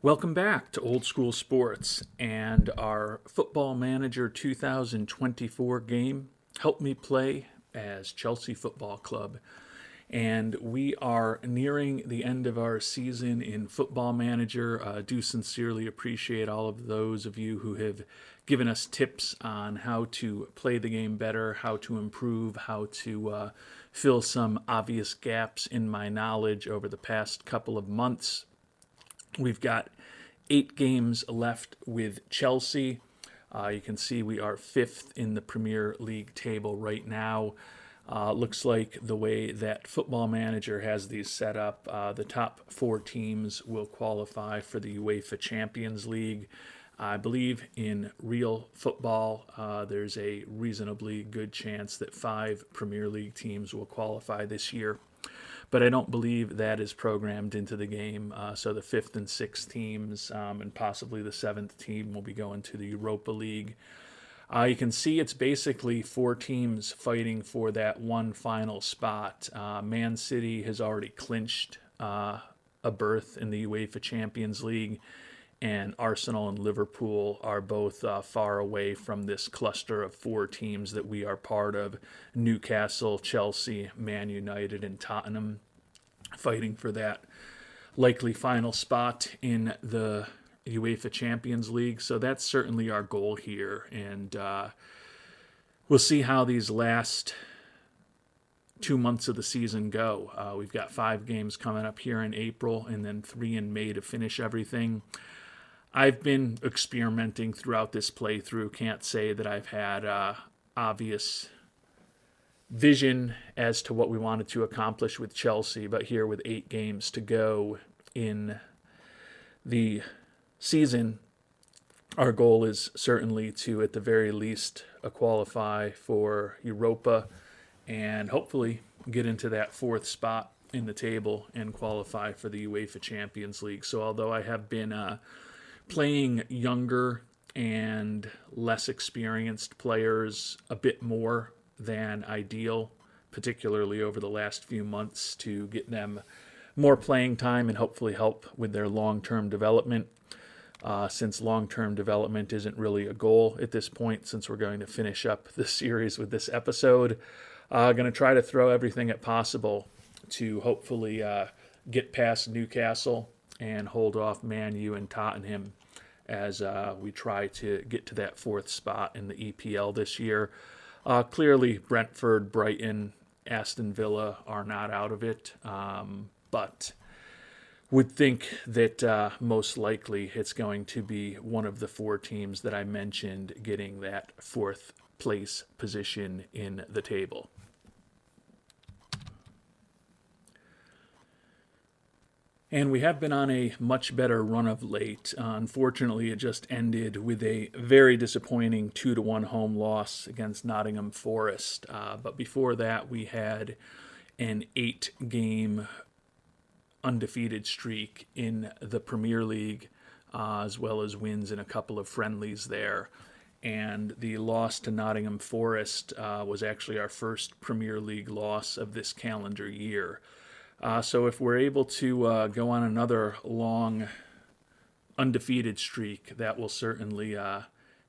Welcome back to Old School Sports and our Football Manager 2024 game, Help Me Play as Chelsea Football Club. And we are nearing the end of our season in Football Manager. Do sincerely appreciate all of those of you who have given us tips on how to play the game better, how to improve, how to fill some obvious gaps in my knowledge over the past couple of months. We've got 8 games left with Chelsea. You can see we are 5th in the Premier League table right now. Looks like the way that Football Manager has these set up, the top 4 teams will qualify for the UEFA Champions League. I believe in real football, there's a reasonably good chance that 5 Premier League teams will qualify this year. But I don't believe that is programmed into the game. So the 5th and 6th teams and possibly the 7th team will be going to the Europa League. You can see it's basically 4 teams fighting for that one final spot. Man City has already clinched a berth in the UEFA Champions League, and Arsenal and Liverpool are both far away from this cluster of 4 teams that we are part of. Newcastle, Chelsea, Man United, and Tottenham fighting for that likely final spot in the UEFA Champions League. So that's certainly our goal here, and we'll see how these last 2 months of the season go. We've got 5 games coming up here in April and then 3 in May to finish everything. I've been experimenting throughout this playthrough. Can't say that I've had obvious vision as to what we wanted to accomplish with Chelsea, but here with 8 games to go in the season, our goal is certainly to, at the very least, qualify for Europa and hopefully get into that 4th spot in the table and qualify for the UEFA Champions League. So although I have been playing younger and less experienced players a bit more than ideal, particularly over the last few months, to get them more playing time and hopefully help with their long-term development. Since long-term development isn't really a goal at this point, since we're going to finish up this series with this episode, going to try to throw everything at possible to hopefully get past Newcastle and hold off Man U and Tottenham as we try to get to that 4th spot in the EPL this year. Clearly, Brentford, Brighton, Aston Villa are not out of it, but would think that most likely it's going to be one of the 4 teams that I mentioned getting that 4th place position in the table. And we have been on a much better run of late. Unfortunately, it just ended with a very disappointing 2-1 home loss against Nottingham Forest. But before that, we had an 8-game undefeated streak in the Premier League, as well as wins in a couple of friendlies there. And the loss to Nottingham Forest was actually our first Premier League loss of this calendar year. So if we're able to go on another long undefeated streak, that will certainly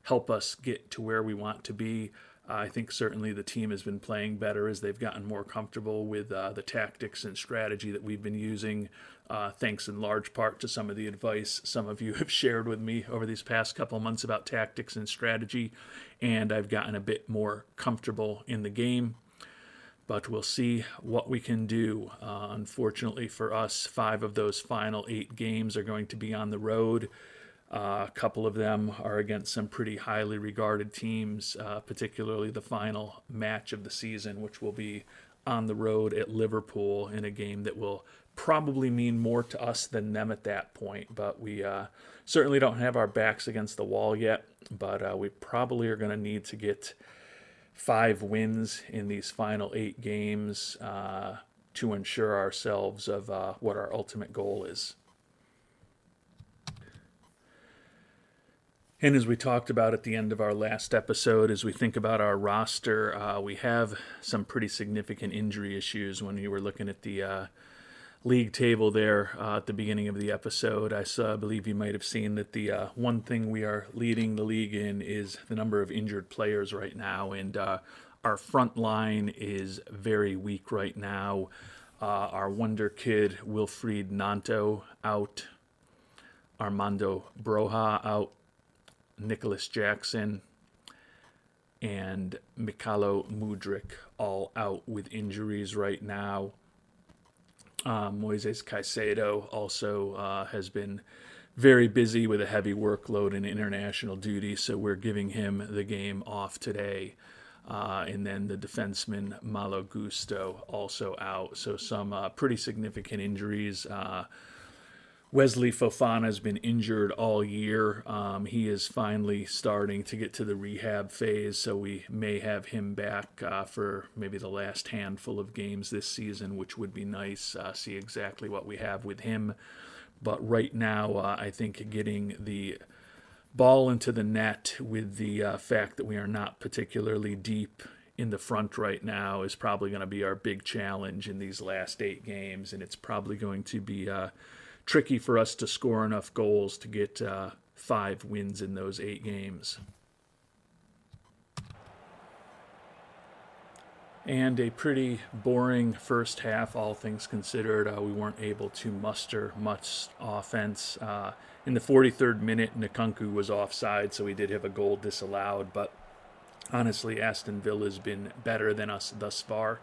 help us get to where we want to be. I think certainly the team has been playing better as they've gotten more comfortable with the tactics and strategy that we've been using, thanks in large part to some of the advice some of you have shared with me over these past couple months about tactics and strategy, and I've gotten a bit more comfortable in the game. But we'll see what we can do. Unfortunately for us, 5 of those final 8 games are going to be on the road. A couple of them are against some pretty highly regarded teams, particularly the final match of the season, which will be on the road at Liverpool in a game that will probably mean more to us than them at that point. But we certainly don't have our backs against the wall yet, but we probably are going to need to get 5 wins in these final 8 games to ensure ourselves of what our ultimate goal is. And as we talked about at the end of our last episode, as we think about our roster, we have some pretty significant injury issues when you were looking at the league table there at the beginning of the episode. I believe you might have seen that the one thing we are leading the league in is the number of injured players right now, and our front line is very weak right now. Our wonder kid Wilfried Nanto out, Armando Broja out, Nicholas Jackson and Mikhailo Mudryk all out with injuries right now. Moises Caicedo also has been very busy with a heavy workload in international duty, so we're giving him the game off today. And then the defenseman Malo Gusto also out. So some pretty significant injuries. Wesley Fofana has been injured all year. He is finally starting to get to the rehab phase, so we may have him back for maybe the last handful of games this season, which would be nice. See exactly what we have with him. But right now, I think getting the ball into the net with the fact that we are not particularly deep in the front right now is probably going to be our big challenge in these last 8 games, and it's probably going to be tricky for us to score enough goals to get 5 wins in those 8 games. And a pretty boring first half, all things considered. We weren't able to muster much offense. In the 43rd minute, Nkunku was offside, so we did have a goal disallowed. But honestly, Aston Villa has been better than us thus far.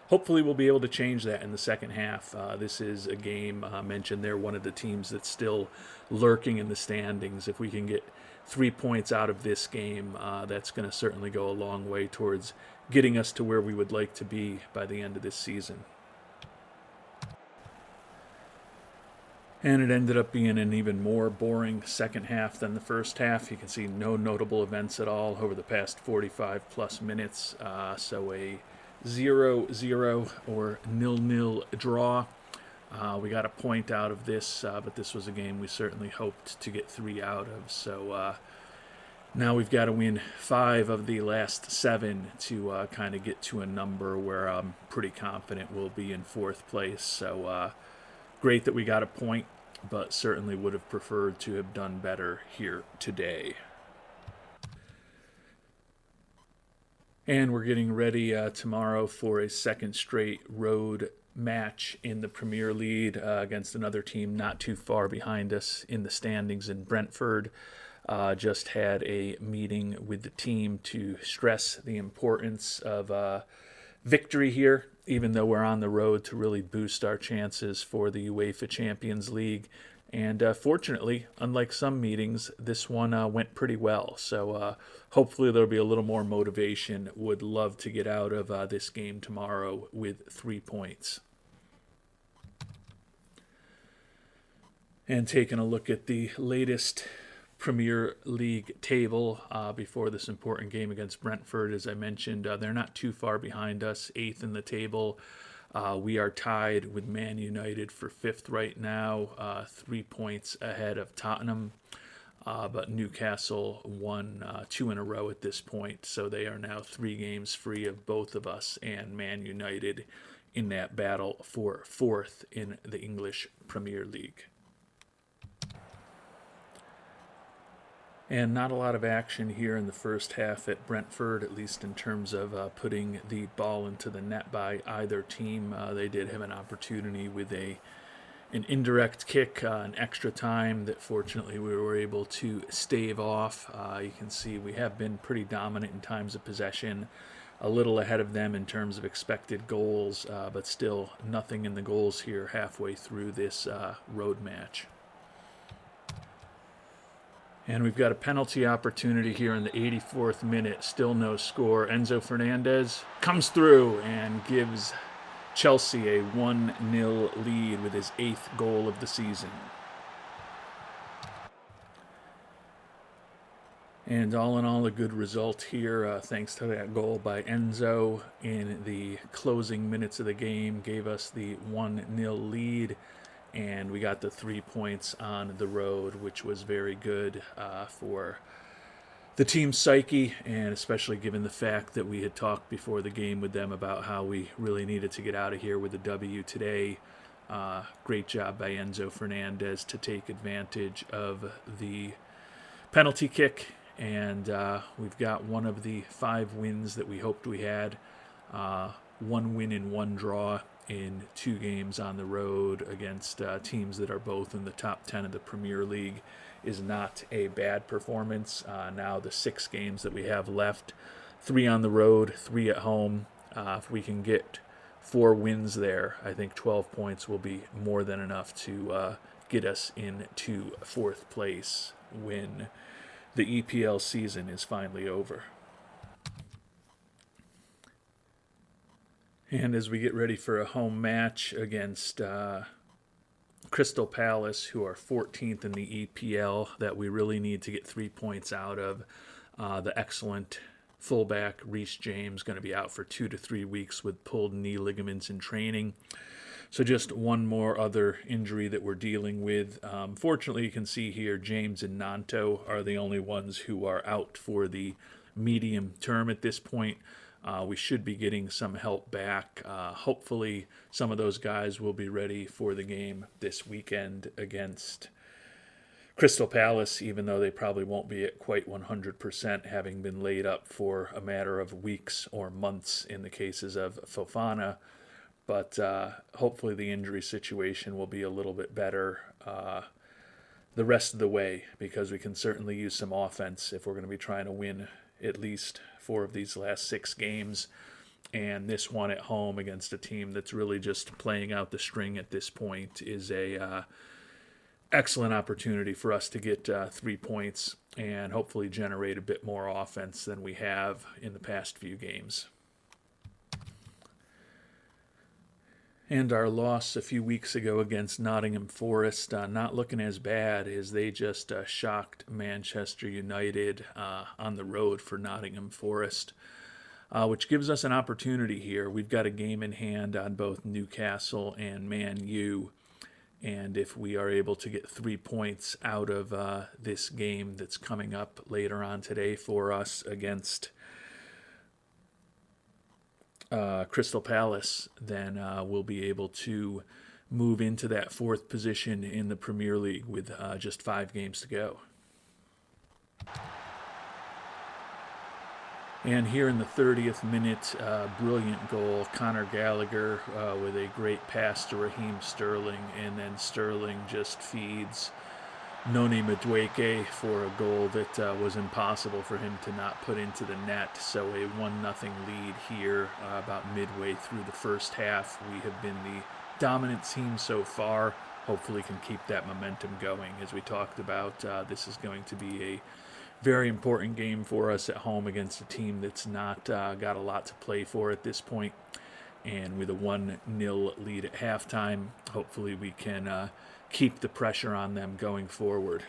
Hopefully we'll be able to change that in the second half. This is a game, mentioned there, one of the teams that's still lurking in the standings. If we can get 3 points out of this game, that's going to certainly go a long way towards getting us to where we would like to be by the end of this season. And it ended up being an even more boring second half than the first half. You can see no notable events at all over the past 45 plus minutes. So a 0-0 or 0-0 draw. We got a point out of this, but this was a game we certainly hoped to get 3 out of. So now we've got to win 5 of the last 7 to kind of get to a number where I'm pretty confident we'll be in 4th place. So great that we got a point, but certainly would have preferred to have done better here today. And we're getting ready tomorrow for a second straight road match in the Premier League against another team not too far behind us in the standings in Brentford. Just had a meeting with the team to stress the importance of victory here, even though we're on the road, to really boost our chances for the UEFA Champions League. And fortunately, unlike some meetings, this one went pretty well. So hopefully there'll be a little more motivation. Would love to get out of this game tomorrow with 3 points. And taking a look at the latest Premier League table before this important game against Brentford, as I mentioned, they're not too far behind us, 8th in the table. We are tied with Man United for 5th right now, 3 points ahead of Tottenham. But Newcastle won 2 in a row at this point, so they are now 3 games free of both of us and Man United in that battle for 4th in the English Premier League. And not a lot of action here in the first half at Brentford, at least in terms of putting the ball into the net by either team. They did have an opportunity with an indirect kick, an extra time that fortunately we were able to stave off. You can see we have been pretty dominant in times of possession, a little ahead of them in terms of expected goals, but still nothing in the goals here halfway through this road match. And we've got a penalty opportunity here in the 84th minute. Still no score. Enzo Fernandez comes through and gives Chelsea a 1-0 lead with his 8th goal of the season. And all in all, a good result here, thanks to that goal by Enzo in the closing minutes of the game. Gave us the 1-0 lead. And we got the 3 points on the road, which was very good for the team's psyche, and especially given the fact that we had talked before the game with them about how we really needed to get out of here with a W today. Great job by Enzo Fernandez to take advantage of the penalty kick, and we've got one of the 5 wins that we hoped we had. 1 win and 1 draw in 2 games on the road against teams that are both in the top 10 of the Premier League is not a bad performance. Now the 6 games that we have left, 3 on the road, 3 at home. If we can get 4 wins there, I think 12 points will be more than enough to get us into 4th place when the EPL season is finally over. And as we get ready for a home match against Crystal Palace, who are 14th in the EPL, that we really need to get 3 points out of. The excellent fullback Reece James going to be out for 2 to 3 weeks with pulled knee ligaments in training. So just one more other injury that we're dealing with. Fortunately, you can see here James and Nanto are the only ones who are out for the medium term at this point. We should be getting some help back. Hopefully, some of those guys will be ready for the game this weekend against Crystal Palace, even though they probably won't be at quite 100%, having been laid up for a matter of weeks or months in the cases of Fofana. But hopefully the injury situation will be a little bit better the rest of the way, because we can certainly use some offense if we're going to be trying to win at least 4 of these last 6 games. And this one at home against a team that's really just playing out the string at this point is a excellent opportunity for us to get 3 points and hopefully generate a bit more offense than we have in the past few games. And our loss a few weeks ago against Nottingham Forest, not looking as bad as they just shocked Manchester United on the road for Nottingham Forest, which gives us an opportunity here. We've got a game in hand on both Newcastle and Man U, and if we are able to get 3 points out of this game that's coming up later on today for us against Crystal Palace, then we'll be able to move into that 4th position in the Premier League with just 5 games to go. And here in the 30th minute, brilliant goal, Conor Gallagher with a great pass to Raheem Sterling, and then Sterling just feeds Noni Madueke for a goal that was impossible for him to not put into the net. So a 1-0 lead here about midway through the first half. We have been the dominant team so far. Hopefully can keep that momentum going. As we talked about, this is going to be a very important game for us at home against a team that's not got a lot to play for at this point. And with a 1-0 lead at halftime, hopefully we can keep the pressure on them going forward.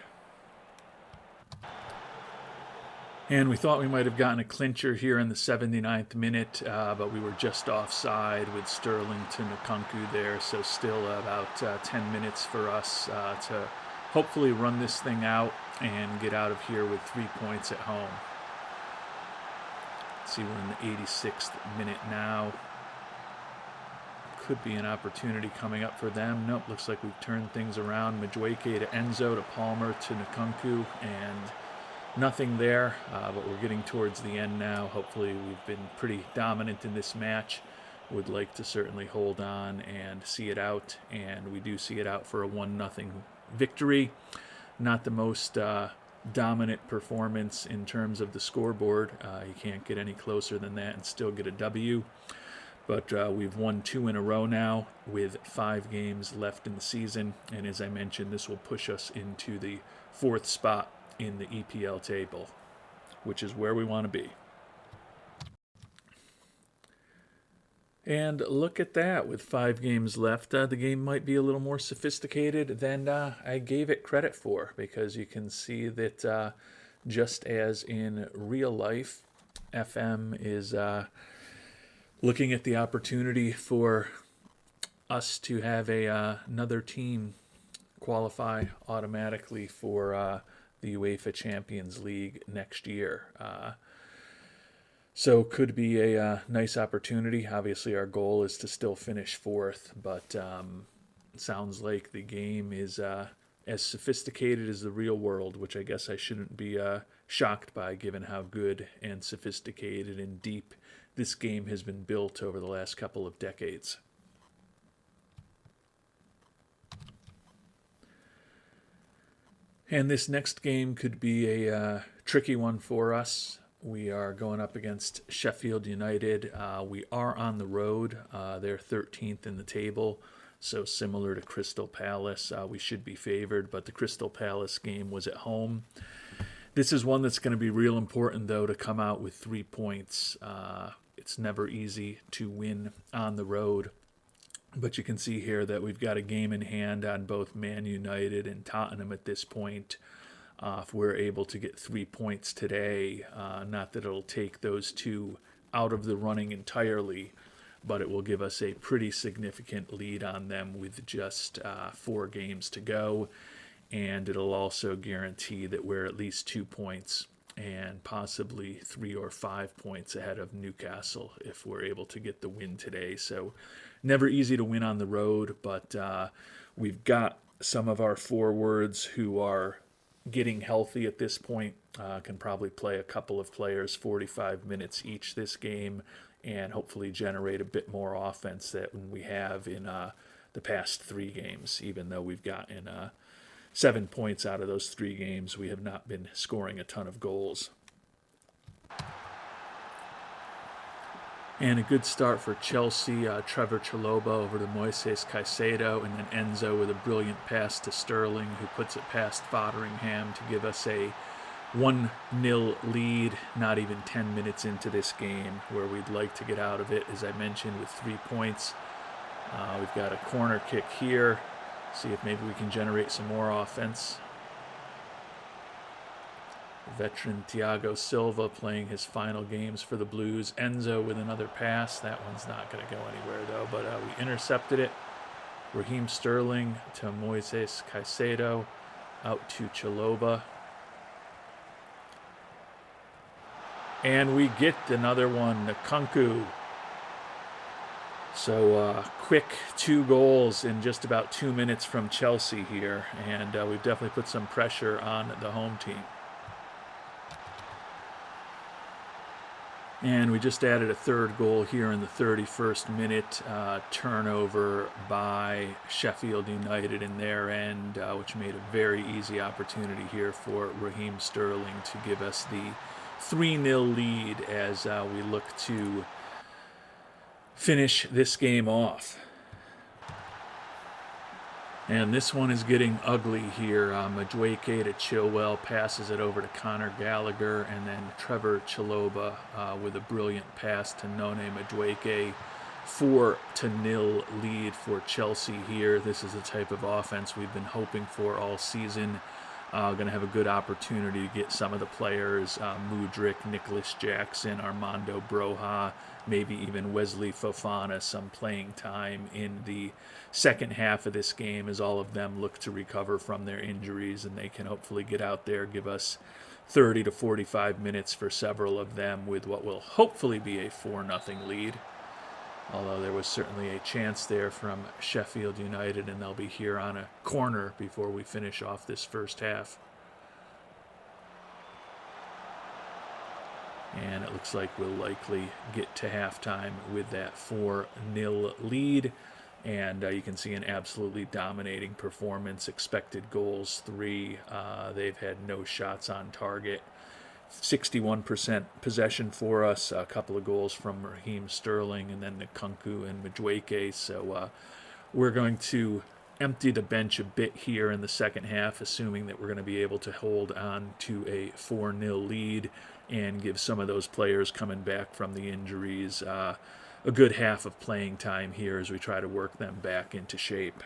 And we thought we might have gotten a clincher here in the 79th minute, but we were just offside with Sterling to Nkunku there, so still about 10 minutes for us to hopefully run this thing out and get out of here with 3 points at home. Let's see, we're in the 86th minute now. Could be an opportunity coming up for them. Nope, looks like we've turned things around. Madueke to Enzo to Palmer to Nkunku, and nothing there, but we're getting towards the end now. Hopefully we've been pretty dominant in this match. Would like to certainly hold on and see it out, and we do see it out for a 1-0 victory. Not the most dominant performance in terms of the scoreboard. You can't get any closer than that and still get a W. But we've won 2 in a row now with 5 games left in the season. And as I mentioned, this will push us into the 4th spot in the EPL table, which is where we want to be. And look at that, with 5 games left, the game might be a little more sophisticated than I gave it credit for, because you can see that just as in real life, FM is looking at the opportunity for us to have another team qualify automatically for the UEFA Champions League next year. So could be a nice opportunity. Obviously, our goal is to still finish fourth, but sounds like the game is as sophisticated as the real world, which I guess I shouldn't be shocked by, given how good and sophisticated and deep this game has been built over the last couple of decades. And this next game could be a tricky one for us. We are going up against Sheffield United. We are on the road. They're 13th in the table, so similar to Crystal Palace. We should be favored, but the Crystal Palace game was at home. This is one that's going to be real important, though, to come out with 3 points. It's never easy to win on the road. But you can see here that we've got a game in hand on both Man United and Tottenham at this point. If we're able to get 3 points today, not that it'll take those two out of the running entirely, but it will give us a pretty significant lead on them with just 4 games to go. And it'll also guarantee that we're at least 2 points and possibly 3 or 5 points ahead of Newcastle if we're able to get the win today. So never easy to win on the road, but we've got some of our forwards who are getting healthy at this point. Can probably play a couple of players 45 minutes each this game and hopefully generate a bit more offense than we have in the past 3 games. Even though we've gotten 7 points out of those 3 games, we have not been scoring a ton of goals. And a good start for Chelsea. Trevor Chalobah over to Moises Caicedo, and then Enzo with a brilliant pass to Sterling, who puts it past Fotheringham to give us a 1-0 lead, not even 10 minutes into this game, where we'd like to get out of it, as I mentioned, with 3 points. We've got a corner kick here. See if maybe we can generate some more offense. Veteran Thiago Silva playing his final games for the Blues. Enzo with another pass. That one's not going to go anywhere, though, but we intercepted it. Raheem Sterling to Moises Caicedo. Out to Chalobah. And we get another one, Nkunku. So quick 2 goals in just about 2 minutes from Chelsea here, and we've definitely put some pressure on the home team. And we just added a 3rd goal here in the 31st minute, turnover by Sheffield United in their end, which made a very easy opportunity here for Raheem Sterling to give us the 3-0 lead as we look to finish this game off. And this one is getting ugly here. Madueke to Chilwell, passes it over to Conor Gallagher, and then Trevor Chalobah with a brilliant pass to None Madueke. 4-0 lead for Chelsea here. This is the type of offense we've been hoping for all season. Going to have a good opportunity to get some of the players, Mudryk, Nicholas Jackson, Armando Broja, maybe even Wesley Fofana, some playing time in the second half of this game as all of them look to recover from their injuries, and they can hopefully get out there, give us 30 to 45 minutes for several of them with what will hopefully be a 4-0 lead. Although there was certainly a chance there from Sheffield United, and they'll be here on a corner before we finish off this first half. And it looks like we'll likely get to halftime with that 4-0 lead. And you can see an absolutely dominating performance. Expected goals 3. They've had no shots on target. 61% possession for us, a couple of goals from Raheem Sterling and then Nkunku and Madueke. So we're going to empty the bench a bit here in the second half, assuming that we're going to be able to hold on to a 4-0 lead and give some of those players coming back from the injuries a good half of playing time here as we try to work them back into shape.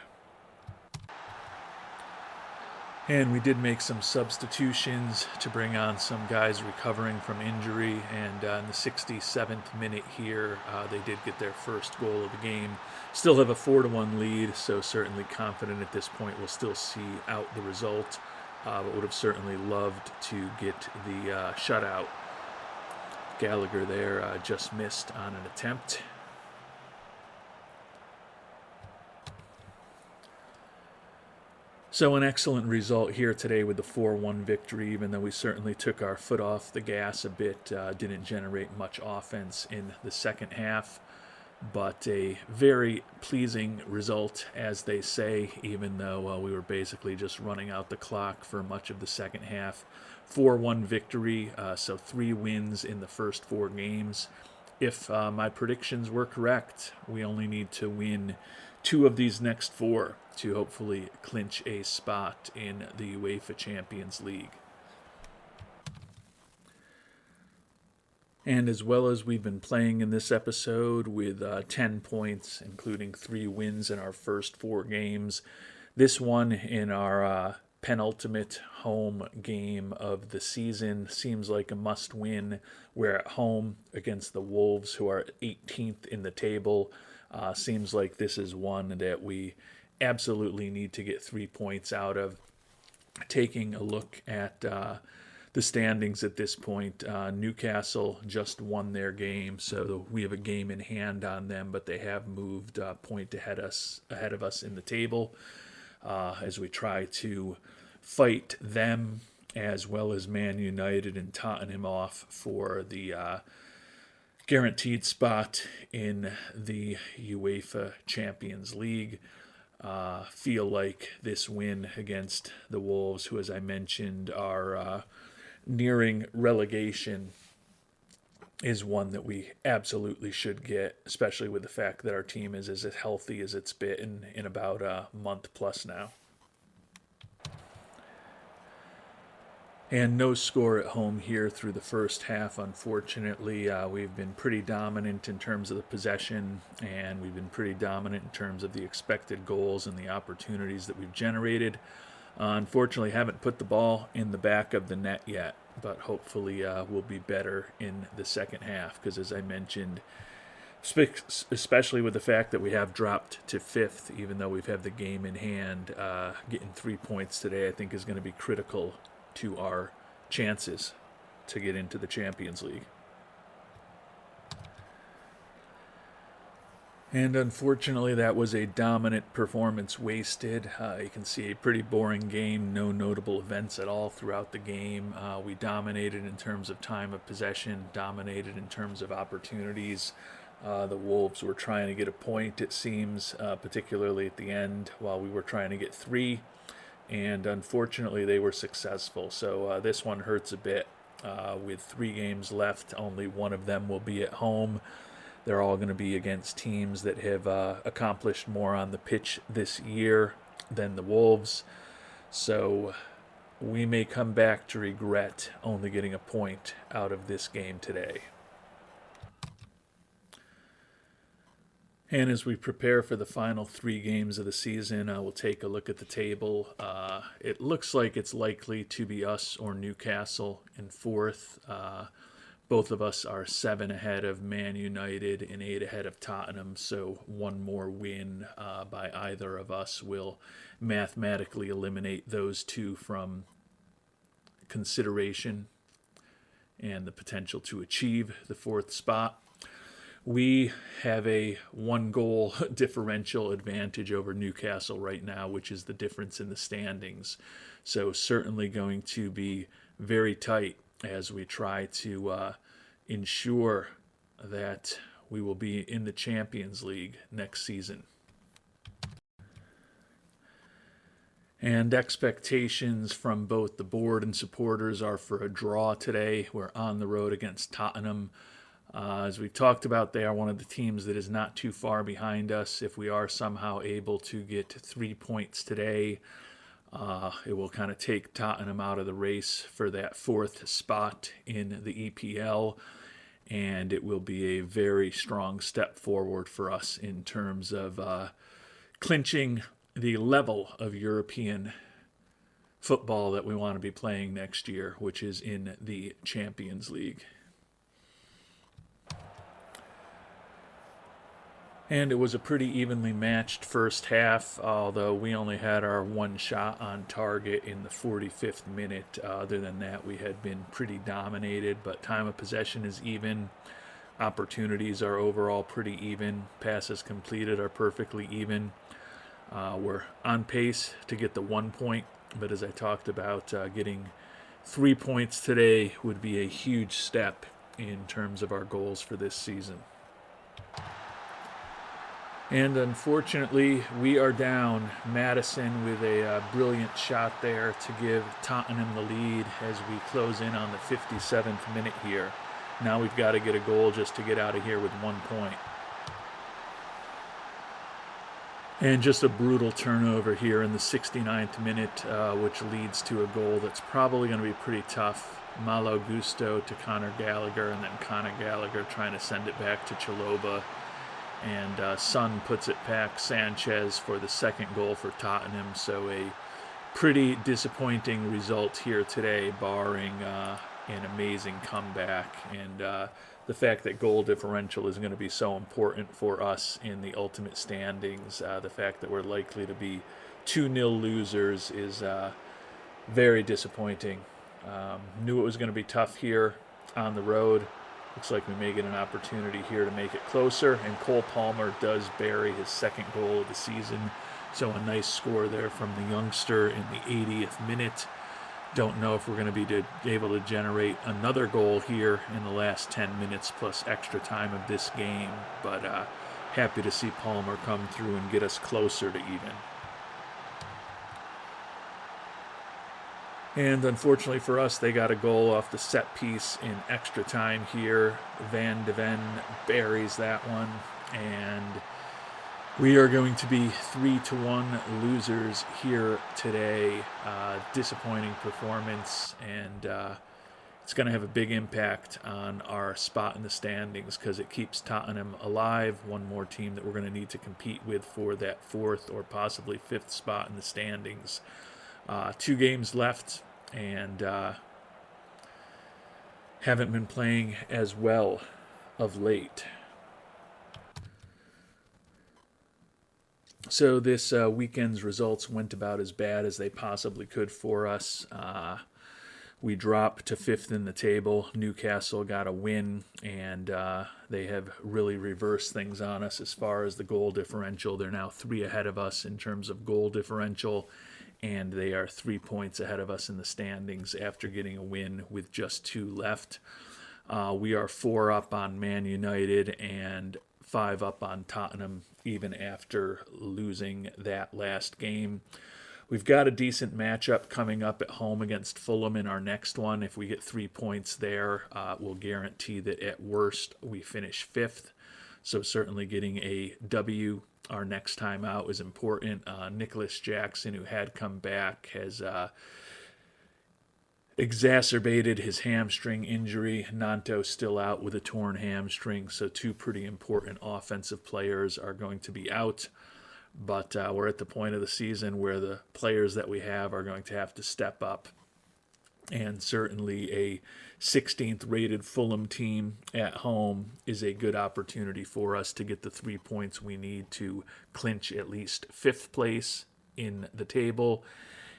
And we did make some substitutions to bring on some guys recovering from injury. And in the 67th minute here, they did get their first goal of the game. Still have a 4-1 lead, so certainly confident at this point we'll still see out the result. but would have certainly loved to get the shutout. Gallagher there just missed on an attempt. So an excellent result here today with the 4-1 victory, even though we certainly took our foot off the gas a bit, didn't generate much offense in the second half, but a very pleasing result, as they say, even though we were basically just running out the clock for much of the second half. 4-1 victory, so 3 wins in the first 4 games. If my predictions were correct, we only need to win 2 of these next 4 to hopefully clinch a spot in the UEFA Champions League. And as well as we've been playing in this episode with 10 points, including 3 wins in our first 4 games, this one in our penultimate home game of the season seems like a must-win. We're at home against the Wolves, who are 18th in the table. Seems like this is one that we absolutely need to get 3 points out of. Taking a look at the standings at this point, Newcastle just won their game, so we have a game in hand on them, but they have moved a point ahead of us in the table as we try to fight them as well as Man United and Tottenham off for the guaranteed spot in the UEFA Champions League. Feel like this win against the Wolves, who, as I mentioned, are nearing relegation, is one that we absolutely should get, especially with the fact that our team is as healthy as it's been in about a month plus now. And no score at home here through the first half, unfortunately. We've been pretty dominant in terms of the possession, and we've been pretty dominant in terms of the expected goals and the opportunities that we've generated. Unfortunately, haven't put the ball in the back of the net yet, but hopefully we'll be better in the second half, because as I mentioned, especially with the fact that we have dropped to 5th, even though we've had the game in hand, getting 3 points today I think is going to be critical to our chances to get into the Champions League. And unfortunately, that was a dominant performance wasted. You can see a pretty boring game, no notable events at all throughout the game. We dominated in terms of time of possession, dominated in terms of opportunities. The Wolves were trying to get a point, it seems, particularly at the end, while we were trying to get 3. And unfortunately, they were successful. So this one hurts a bit. With 3 games left, only one of them will be at home. They're all going to be against teams that have accomplished more on the pitch this year than the Wolves. So we may come back to regret only getting a point out of this game today. And as we prepare for the final 3 games of the season, we'll take a look at the table. It looks like it's likely to be us or Newcastle in 4th. Both of us are 7 ahead of Man United and 8 ahead of Tottenham, so one more win by either of us will mathematically eliminate those 2 from consideration and the potential to achieve the 4th spot. We have a 1-goal differential advantage over Newcastle right now, which is the difference in the standings. So certainly going to be very tight as we try to ensure that we will be in the Champions League next season. And expectations from both the board and supporters are for a draw today. We're on the road against Tottenham. As we've talked about, they are one of the teams that is not too far behind us. If we are somehow able to get 3 points today, it will kind of take Tottenham out of the race for that 4th spot in the EPL, and it will be a very strong step forward for us in terms of clinching the level of European football that we want to be playing next year, which is in the Champions League. And it was a pretty evenly matched first half, although we only had our one shot on target in the 45th minute. Other than that, we had been pretty dominated, but time of possession is even. Opportunities are overall pretty even. Passes completed are perfectly even. We're on pace to get the 1 point, but as I talked about, getting 3 points today would be a huge step in terms of our goals for this season. And unfortunately, we are down. Madison with a brilliant shot there to give Tottenham the lead as we close in on the 57th minute here. Now we've got to get a goal just to get out of here with 1 point. And just a brutal turnover here in the 69th minute, which leads to a goal that's probably going to be pretty tough. Malo Gusto to Conor Gallagher, and then Conor Gallagher trying to send it back to Chalobah. And Son puts it back Sanchez for the second goal for Tottenham. So a pretty disappointing result here today, barring an amazing comeback. And the fact that goal differential is going to be so important for us in the ultimate standings, the fact that we're likely to be 2-0 losers is very disappointing. Knew it was going to be tough here on the road. Looks like we may get an opportunity here to make it closer, and Cole Palmer does bury his second goal of the season. So a nice score there from the youngster in the 80th minute. Don't know if we're going to be able to generate another goal here in the last 10 minutes plus extra time of this game, but happy to see Palmer come through and get us closer to even. And unfortunately for us, they got a goal off the set piece in extra time here. Van de Ven buries that one, and we are going to be 3-1 losers here today. Disappointing performance, and it's going to have a big impact on our spot in the standings because it keeps Tottenham alive, one more team that we're going to need to compete with for that fourth or possibly fifth spot in the standings. 2 games left, and haven't been playing as well of late. So this weekend's results went about as bad as they possibly could for us. We dropped to 5th in the table. Newcastle got a win, and they have really reversed things on us as far as the goal differential. They're now 3 ahead of us in terms of goal differential, and they are 3 points ahead of us in the standings after getting a win with just 2 left. We are 4 up on Man United and 5 up on Tottenham, even after losing that last game. We've got a decent matchup coming up at home against Fulham in our next one. If we get 3 points there, we'll guarantee that at worst we finish 5th. So certainly getting a W our next time out is important. Nicholas Jackson, who had come back, has exacerbated his hamstring injury. Nanto's still out with a torn hamstring, so 2 pretty important offensive players are going to be out. But we're at the point of the season where the players that we have are going to have to step up. And certainly a 16th rated Fulham team at home is a good opportunity for us to get the 3 points we need to clinch at least 5th place in the table.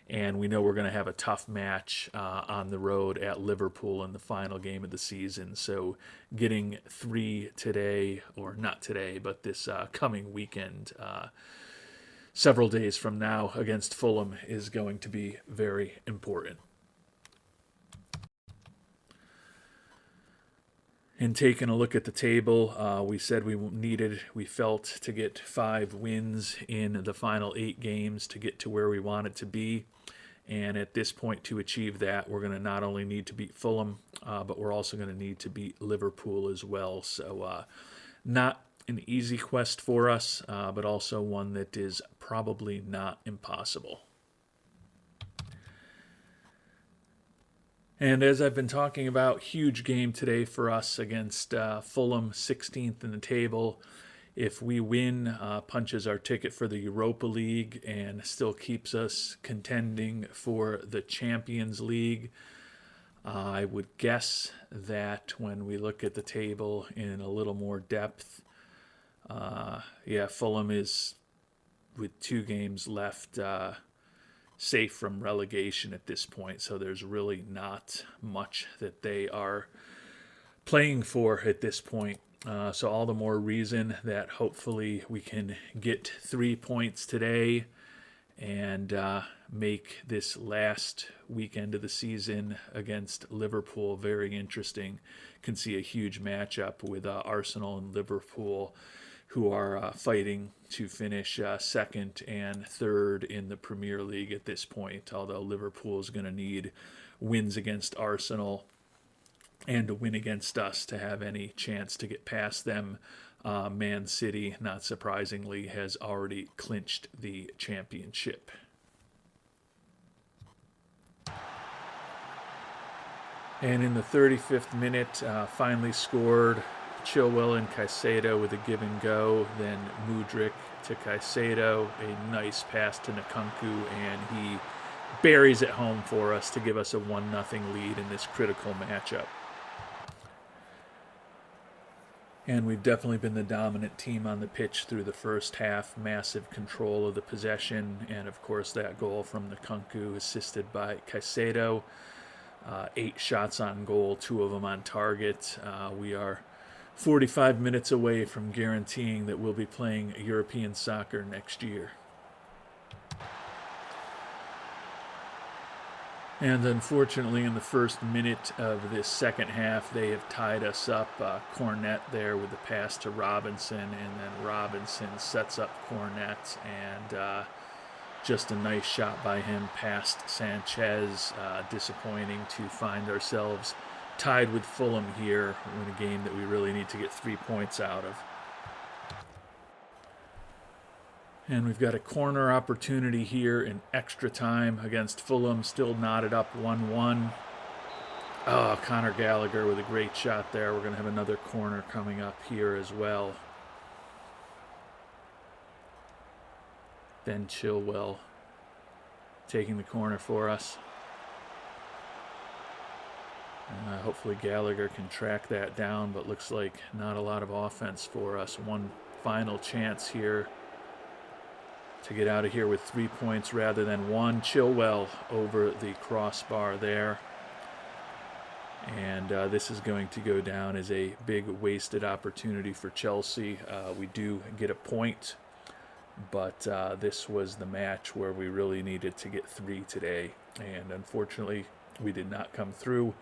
And we know we're going to have a tough match on the road at Liverpool in the final game of the season. So getting 3 today, or not today, but this coming weekend, several days from now against Fulham, is going to be very important. And taking a look at the table, we said we felt to get 5 wins in the final 8 games to get to where we wanted to be. And at this point, to achieve that, we're going to not only need to beat Fulham, but we're also going to need to beat Liverpool as well. So not an easy quest for us, but also one that is probably not impossible. And as I've been talking about, huge game today for us against Fulham, 16th in the table. If we win, punches our ticket for the Europa League and still keeps us contending for the Champions League. I would guess that when we look at the table in a little more depth, Yeah, Fulham is, with 2 games left, safe from relegation at this point, so there's really not much that they are playing for at this point. So all the more reason that hopefully we can get 3 points today and make this last weekend of the season against Liverpool very interesting. Can see a huge matchup with Arsenal and Liverpool, who are fighting to finish second and third in the Premier League at this point, although Liverpool is going to need wins against Arsenal and a win against us to have any chance to get past them. Man City, not surprisingly, has already clinched the championship. And in the 35th minute, finally scored Chilwell and Caicedo with a give and go. Then Mudryk to Caicedo, a nice pass to Nkunku, and he buries it home for us to give us a 1-0 lead in this critical matchup. And we've definitely been the dominant team on the pitch through the first half. Massive control of the possession. And, of course, that goal from Nkunku, assisted by Caicedo. 8 shots on goal, 2 of them on target. We are 45 minutes away from guaranteeing that we'll be playing European soccer next year. And unfortunately, in the first minute of this second half, they have tied us up. Cornet there with the pass to Robinson, and then Robinson sets up Cornet, and just a nice shot by him past Sanchez. Disappointing to find ourselves tied with Fulham here in a game that we really need to get 3 points out of. And we've got a corner opportunity here in extra time against Fulham, still knotted up 1-1. Oh, Conor Gallagher with a great shot there. We're going to have another corner coming up here as well. Ben Chilwell taking the corner for us. Hopefully Gallagher can track that down, but looks like not a lot of offense for us. One final chance here to get out of here with 3 points rather than 1. Chilwell over the crossbar there. And this is going to go down as a big wasted opportunity for Chelsea. We do get a point, but this was the match where we really needed to get 3 today. And unfortunately, we did not come through.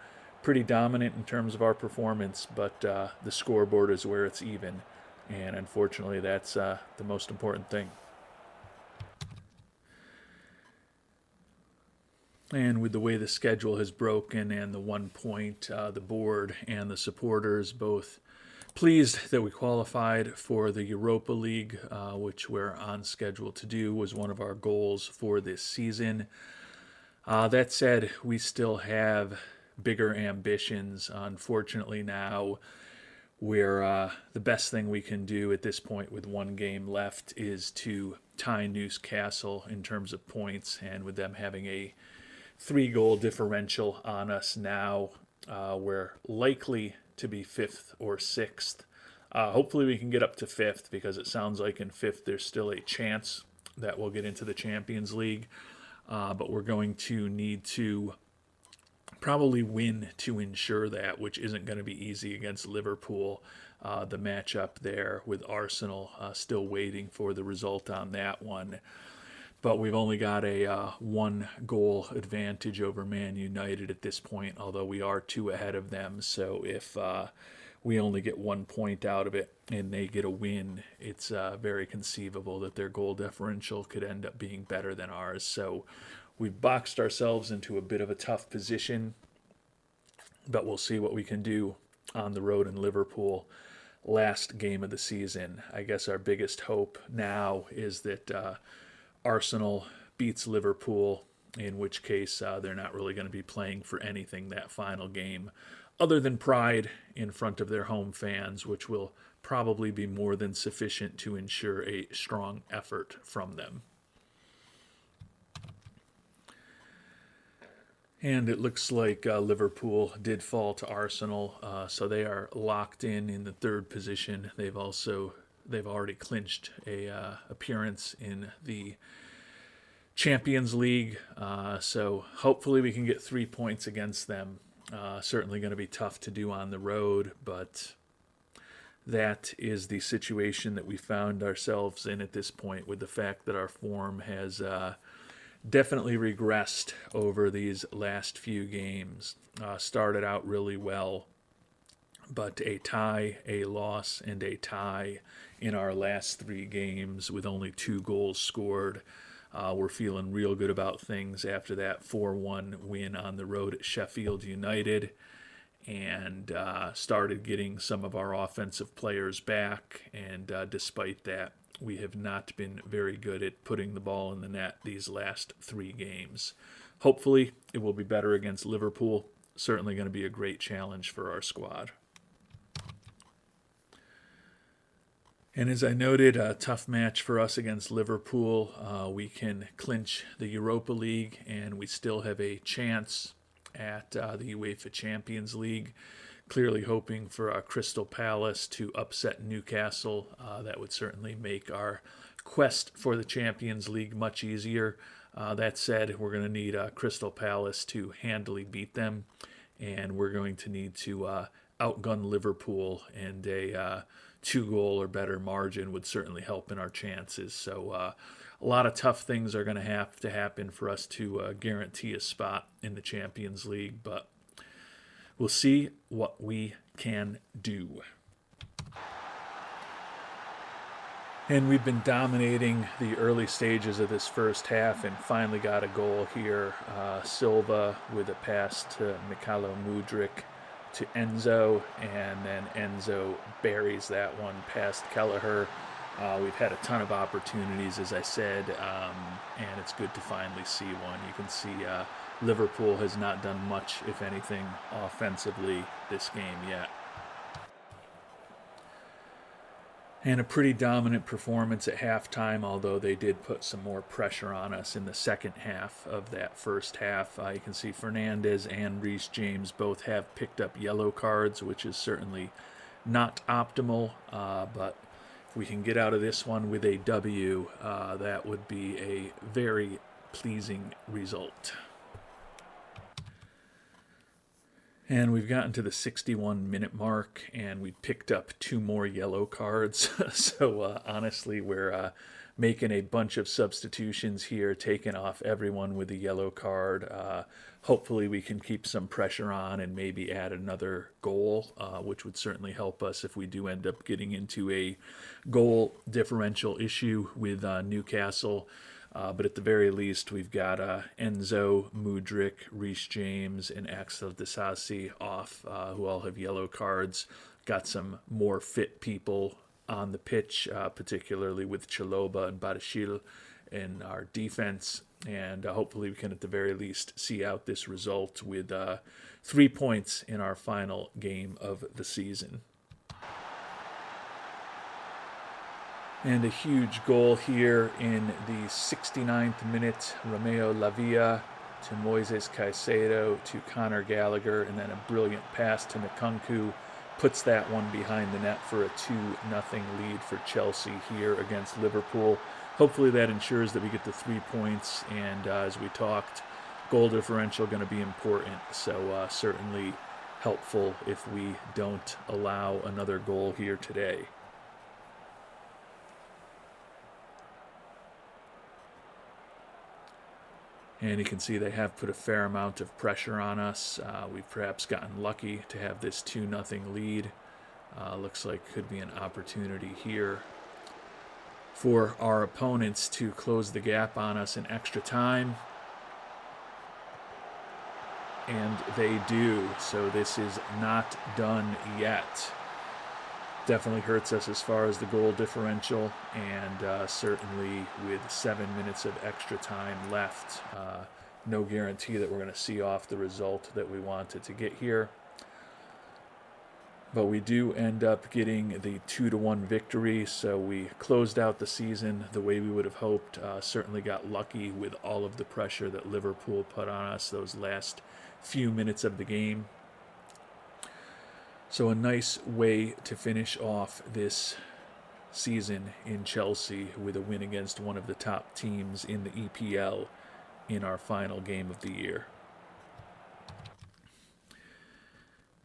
Pretty dominant in terms of our performance, but the scoreboard is where it's even. And unfortunately, that's the most important thing. And with the way the schedule has broken and the 1 point, the board and the supporters both pleased that we qualified for the Europa League, which we're on schedule to do, was one of our goals for this season. That said, we still have bigger ambitions. Unfortunately now, the best thing we can do at this point with 1 game left is to tie Newcastle in terms of points, and with them having a 3-goal differential on us now, we're likely to be 5th or 6th. Hopefully we can get up to 5th, because it sounds like in 5th there's still a chance that we'll get into the Champions League. But we're going to need to probably win to ensure that, which isn't going to be easy against Liverpool. The matchup there with Arsenal, still waiting for the result on that one. But we've only got a 1-goal advantage over Man United at this point, although we are 2 ahead of them. So if we only get 1 point out of it and they get a win, it's very conceivable that their goal differential could end up being better than ours. So we've boxed ourselves into a bit of a tough position, but we'll see what we can do on the road in Liverpool. Last game of the season. I guess our biggest hope now is that Arsenal beats Liverpool, in which case they're not really going to be playing for anything that final game, other than pride in front of their home fans, which will probably be more than sufficient to ensure a strong effort from them. And it looks like Liverpool did fall to Arsenal, so they are locked in the 3rd position. They've also they've already clinched a appearance in the Champions League. So hopefully we can get 3 points against them. Certainly going to be tough to do on the road, but that is the situation that we found ourselves in at this point, with the fact that our form has definitely regressed over these last few games. Started out really well, but a tie, a loss, and a tie in our last 3 games with only 2 goals scored. We're feeling real good about things after that 4-1 win on the road at Sheffield United, and started getting some of our offensive players back. And despite that, we have not been very good at putting the ball in the net these last 3 games. Hopefully, it will be better against Liverpool. Certainly going to be a great challenge for our squad. And as I noted, a tough match for us against Liverpool. We can clinch the Europa League, and we still have a chance at the UEFA Champions League. Clearly hoping for Crystal Palace to upset Newcastle. That would certainly make our quest for the Champions League much easier. That said, we're going to need Crystal Palace to handily beat them, and we're going to need to outgun Liverpool, and a 2-goal or better margin would certainly help in our chances. So a lot of tough things are going to have to happen for us to guarantee a spot in the Champions League, but we'll see what we can do. And we've been dominating the early stages of this first half, and finally got a goal here. Silva with a pass to Mykhailo Mudryk to Enzo, and then Enzo buries that one past Kelleher. We've had a ton of opportunities, as I said, and it's good to finally see one. You can see Liverpool has not done much, if anything, offensively this game yet. And a pretty dominant performance at halftime, although they did put some more pressure on us in the second half of that first half. You can see Fernandes and Reece James both have picked up yellow cards, which is certainly not optimal, but if we can get out of this one with a W, that would be a very pleasing result. And we've gotten to the 61-minute mark, and we picked up 2 more yellow cards. So honestly, we're making a bunch of substitutions here, taking off everyone with a yellow card. Hopefully we can keep some pressure on and maybe add another goal, which would certainly help us if we do end up getting into a goal differential issue with Newcastle. But at the very least, we've got Enzo, Mudryk, Reece James, and Axel Disasi off, who all have yellow cards. Got some more fit people on the pitch, particularly with Chalobah and Badashil in our defense. And hopefully we can, at the very least, see out this result with 3 points in our final game of the season. And a huge goal here in the 69th minute. Romeo Lavia to Moises Caicedo to Conor Gallagher, and then a brilliant pass to Nkunku puts that one behind the net for a 2-0 lead for Chelsea here against Liverpool. Hopefully that ensures that we get the 3 points, and as we talked, goal differential going to be important, so certainly helpful if we don't allow another goal here today. And you can see they have put a fair amount of pressure on us. We've perhaps gotten lucky to have this 2-0 lead. Looks like could be an opportunity here for our opponents to close the gap on us in extra time. And they do, so this is not done yet. Definitely hurts us as far as the goal differential, and certainly with 7 minutes of extra time left, no guarantee that we're going to see off the result that we wanted to get here. But we do end up getting the 2-1 victory, so we closed out the season the way we would have hoped. Certainly got lucky with all of the pressure that Liverpool put on us those last few minutes of the game. So a nice way to finish off this season in Chelsea with a win against one of the top teams in the EPL in our final game of the year.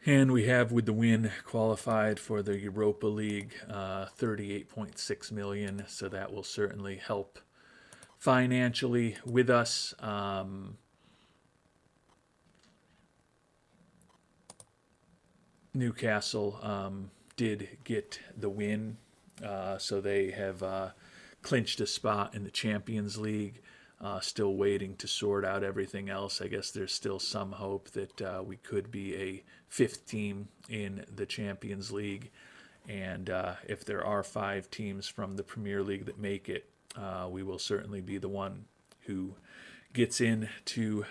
And we have, with the win, qualified for the Europa League, $38.6 million. So that will certainly help financially with us. Newcastle did get the win, so they have clinched a spot in the Champions League. Still waiting to sort out everything else. I guess there's still some hope that we could be a fifth team in the Champions League. And if there are 5 teams from the Premier League that make it, we will certainly be the one who gets in to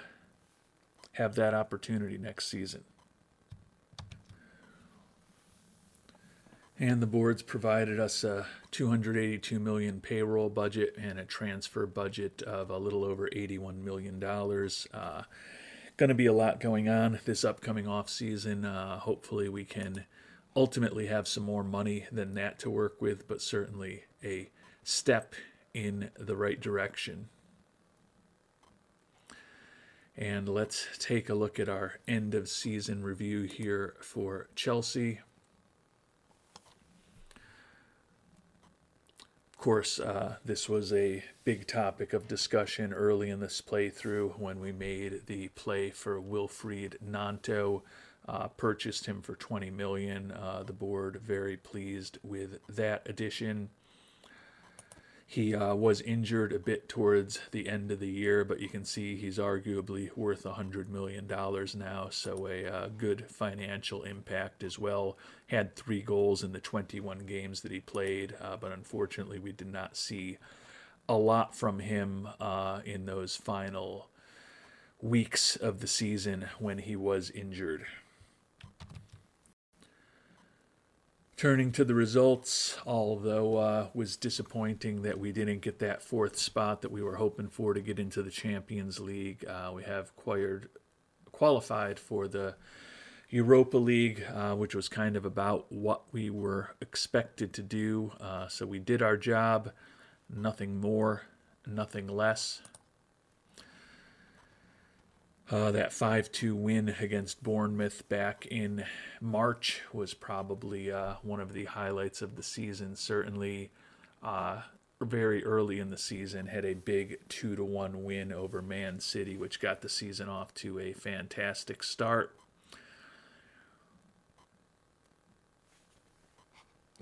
have that opportunity next season. And the board's provided us a $282 million payroll budget and a transfer budget of a little over $81 million. Going to be a lot going on this upcoming off season. Hopefully we can ultimately have some more money than that to work with, but certainly a step in the right direction. And let's take a look at our end of season review here for Chelsea. Of course, this was a big topic of discussion early in this playthrough when we made the play for Wilfried Gnonto, purchased him for $20 million. The board very pleased with that addition. He was injured a bit towards the end of the year, but you can see he's arguably worth $100 million now, so a good financial impact as well. Had 3 goals in the 21 games that he played, but unfortunately we did not see a lot from him in those final weeks of the season when he was injured. Turning to the results, although was disappointing that we didn't get that 4th spot that we were hoping for to get into the Champions League. We have qualified for the Europa League, which was kind of about what we were expected to do. So we did our job, nothing more, nothing less. That 5-2 win against Bournemouth back in March was probably one of the highlights of the season. Certainly, very early in the season, had a big 2-1 win over Man City, which got the season off to a fantastic start.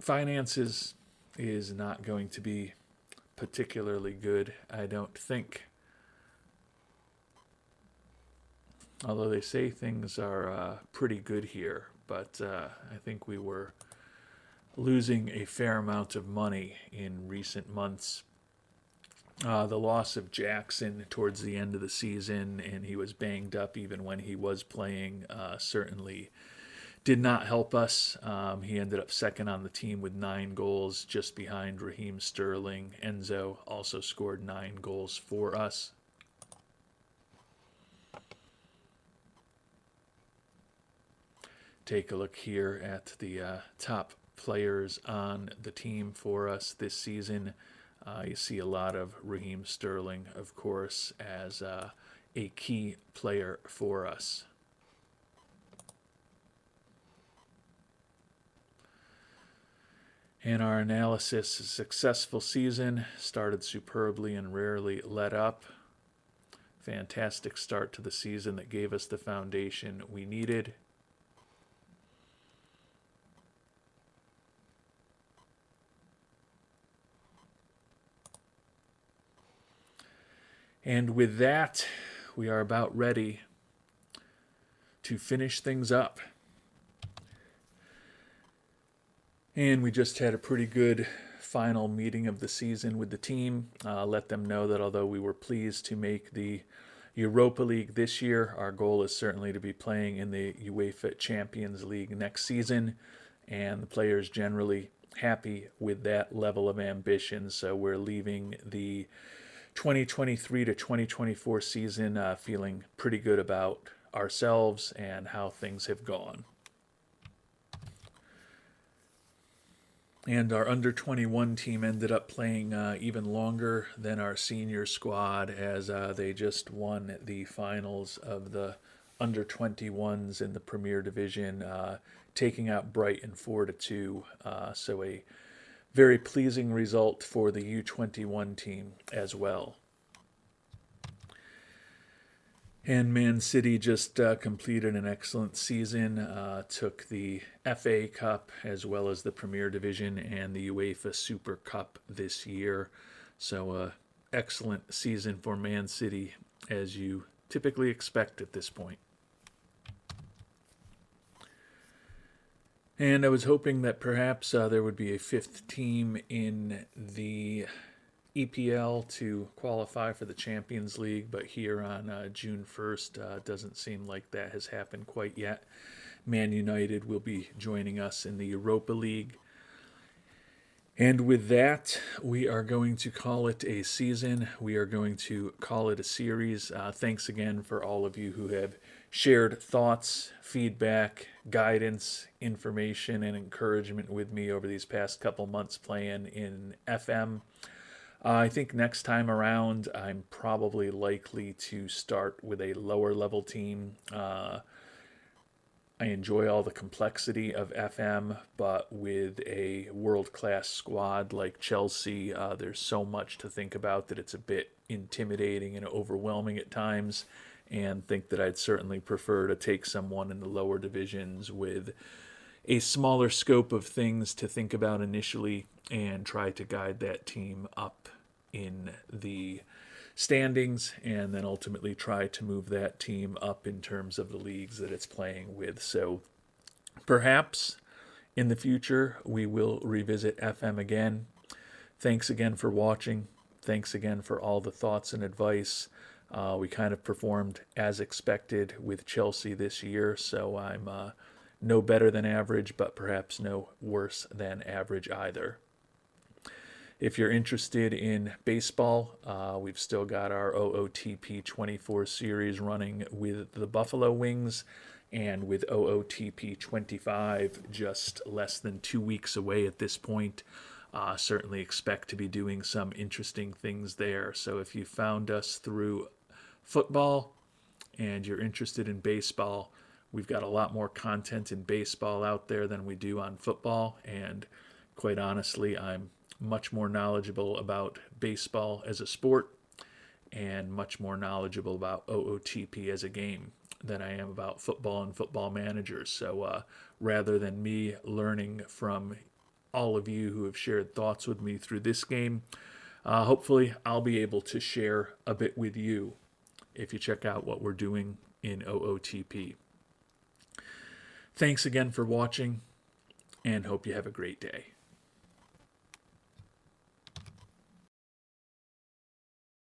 Finances is not going to be particularly good, I don't think. Although they say things are pretty good here, but I think we were losing a fair amount of money in recent months. The loss of Jackson towards the end of the season, and he was banged up even when he was playing, certainly did not help us. He ended up second on the team with 9 goals, just behind Raheem Sterling. Enzo also scored 9 goals for us. Take a look here at the top players on the team for us this season. You see a lot of Raheem Sterling, of course, as a key player for us. In our analysis, a successful season, started superbly and rarely let up. Fantastic start to the season that gave us the foundation we needed. And with that, we are about ready to finish things up. And we just had a pretty good final meeting of the season with the team. Let them know that although we were pleased to make the Europa League this year, our goal is certainly to be playing in the UEFA Champions League next season. And the players generally happy with that level of ambition. So we're leaving the 2023 to 2024 season feeling pretty good about ourselves and how things have gone. And our under 21 team ended up playing even longer than our senior squad, as they just won the finals of the under 21s in the Premier Division, taking out Brighton 4-2. So a very pleasing result for the U21 team as well. And Man City just completed an excellent season, took the FA Cup as well as the Premier Division and the UEFA Super Cup this year. So excellent season for Man City, as you typically expect at this point. And I was hoping that perhaps there would be a fifth team in the EPL to qualify for the Champions League, but here on June 1st, doesn't seem like that has happened quite yet. Man United will be joining us in the Europa League. And with that, we are going to call it a season. We are going to call it a series. Thanks again for all of you who have shared thoughts, feedback, guidance, information, and encouragement with me over these past couple months playing in FM. I think next time around, I'm probably likely to start with a lower level team. I enjoy all the complexity of FM, but with a world-class squad like Chelsea, there's so much to think about that it's a bit intimidating and overwhelming at times, and think that I'd certainly prefer to take someone in the lower divisions with a smaller scope of things to think about initially and try to guide that team up in the standings, and then ultimately try to move that team up in terms of the leagues that it's playing with. So perhaps in the future we will revisit FM again. Thanks again for watching. Thanks again for all the thoughts and advice. We kind of performed as expected with Chelsea this year, so I'm no better than average, but perhaps no worse than average either. If you're interested in baseball, we've still got our OOTP 24 series running with the Buffalo Wings, and with OOTP 25 just less than 2 weeks away at this point. Certainly expect to be doing some interesting things there. So if you found us through football and you're interested in baseball, we've got a lot more content in baseball out there than we do on football, and quite honestly, I'm much more knowledgeable about baseball as a sport and much more knowledgeable about OOTP as a game than I am about football and football managers. So rather than me learning from all of you who have shared thoughts with me through this game, hopefully I'll be able to share a bit with you if you check out what we're doing in OOTP. Thanks again for watching, and hope you have a great day.